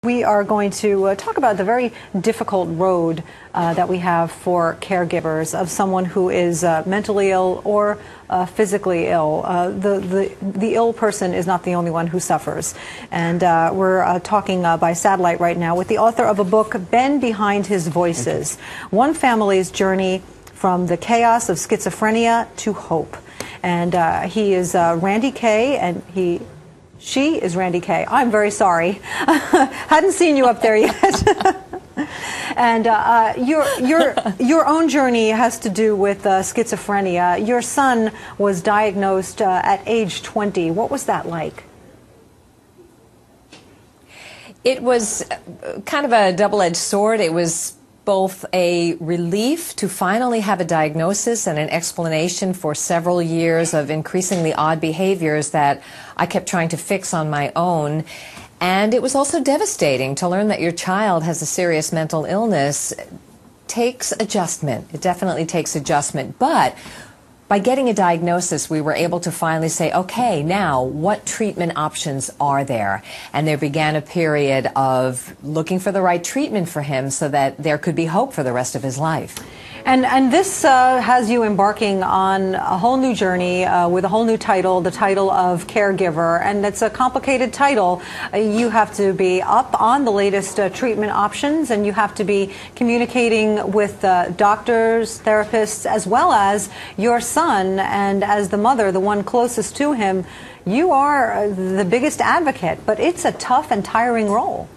we are going to talk about the very difficult road that we have for caregivers of someone who is mentally ill or physically ill. The ill person is not the only one who suffers. And we're talking by satellite right now with the author of a book, Ben Behind His Voices, One Family's Journey from the Chaos of Schizophrenia to Hope. And he is Randye Kaye, and she is Randye Kaye. I'm very sorry. Hadn't seen you up there yet. And your own journey has to do with schizophrenia. Your son was diagnosed at age 20. What was that like? It was kind of a double-edged sword. It was both a relief to finally have a diagnosis and an explanation for several years of increasingly odd behaviors that I kept trying to fix on my own. And it was also devastating to learn that your child has a serious mental illness. Takes adjustment. It definitely takes adjustment. But by getting a diagnosis, we were able to finally say, okay, now what treatment options are there? And there began a period of looking for the right treatment for him so that there could be hope for the rest of his life. And this has you embarking on a whole new journey with a whole new title, the title of Caregiver. And it's a complicated title. You have to be up on the latest treatment options, and you have to be communicating with doctors, therapists, as well as your son. And as the mother, the one closest to him, you are the biggest advocate. But it's a tough and tiring role.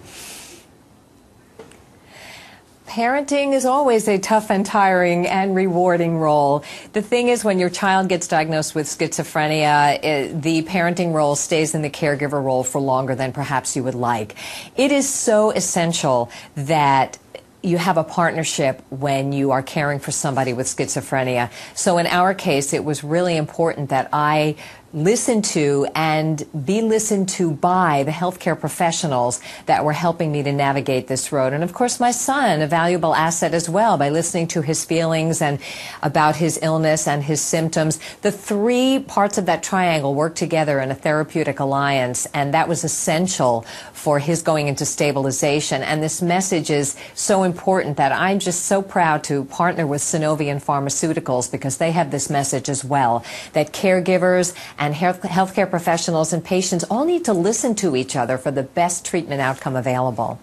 Parenting is always a tough and tiring and rewarding role. The thing is, when your child gets diagnosed with schizophrenia, the parenting role stays in the caregiver role for longer than perhaps you would like. It is so essential that you have a partnership when you are caring for somebody with schizophrenia. So in our case, it was really important that I listen to and be listened to by the healthcare professionals that were helping me to navigate this road. And of course, my son, a valuable asset as well, by listening to his feelings and about his illness and his symptoms. The three parts of that triangle work together in a therapeutic alliance, and that was essential for his going into stabilization. And this message is so important that I'm just so proud to partner with Synovian Pharmaceuticals, because they have this message as well, that caregivers and healthcare professionals and patients all need to listen to each other for the best treatment outcome available.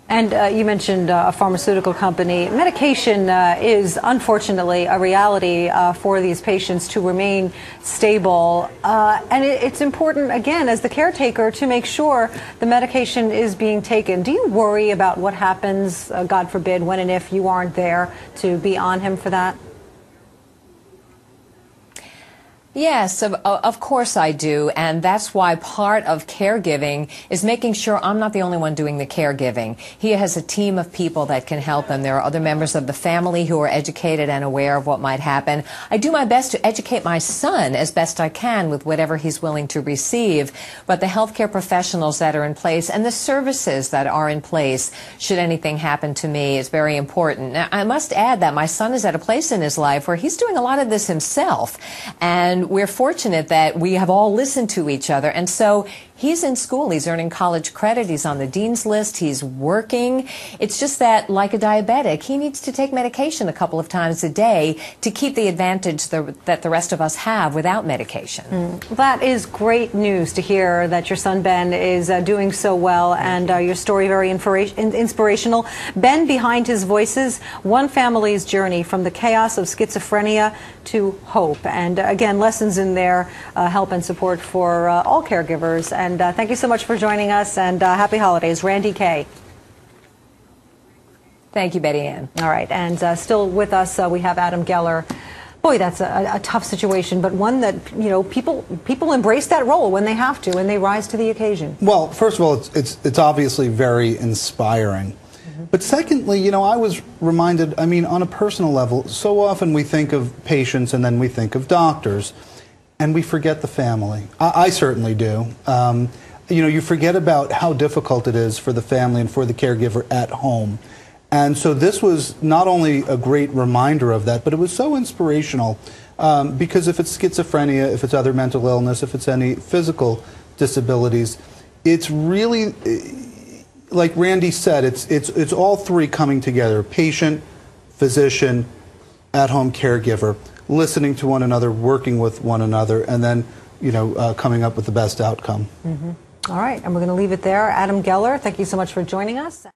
And you mentioned a pharmaceutical company. Medication is unfortunately a reality for these patients to remain stable. And it's important, again, as the caretaker, to make sure the medication is being taken. Do you worry about what happens, God forbid, when and if you aren't there to be on him for that? Yes, of course I do, and that's why part of caregiving is making sure I'm not the only one doing the caregiving. He has a team of people that can help him. There are other members of the family who are educated and aware of what might happen. I do my best to educate my son as best I can with whatever he's willing to receive, but the healthcare professionals that are in place and the services that are in place should anything happen to me is very important. Now, I must add that my son is at a place in his life where he's doing a lot of this himself, and we're fortunate that we have all listened to each other. And so he's in school, he's earning college credit, he's on the dean's list, he's working. It's just that, like a diabetic, he needs to take medication a couple of times a day to keep the advantage that the rest of us have without medication. That is great news to hear that your son Ben is doing so well, and your story very inspirational. Ben Behind His Voices, One Family's Journey from the Chaos of Schizophrenia to Hope. And again, lessons in there, help and support for all caregivers. And thank you so much for joining us, and happy holidays. Randye Kaye. Thank you, Betty Ann. All right, and still with us, we have Adam Geller. Boy, that's a tough situation, but one that, you know, people embrace that role when they have to, and they rise to the occasion. Well, first of all, it's obviously very inspiring. But secondly, you know, I was reminded, I mean, on a personal level, so often we think of patients and then we think of doctors, and we forget the family. I certainly do. You know, you forget about how difficult it is for the family and for the caregiver at home. And so this was not only a great reminder of that, but it was so inspirational because if it's schizophrenia, if it's other mental illness, if it's any physical disabilities, it's really, like Randye said, it's all three coming together: patient, physician, at-home caregiver, listening to one another, working with one another, and then coming up with the best outcome. All right, and we're going to leave it there. Adam Geller, thank you so much for joining us.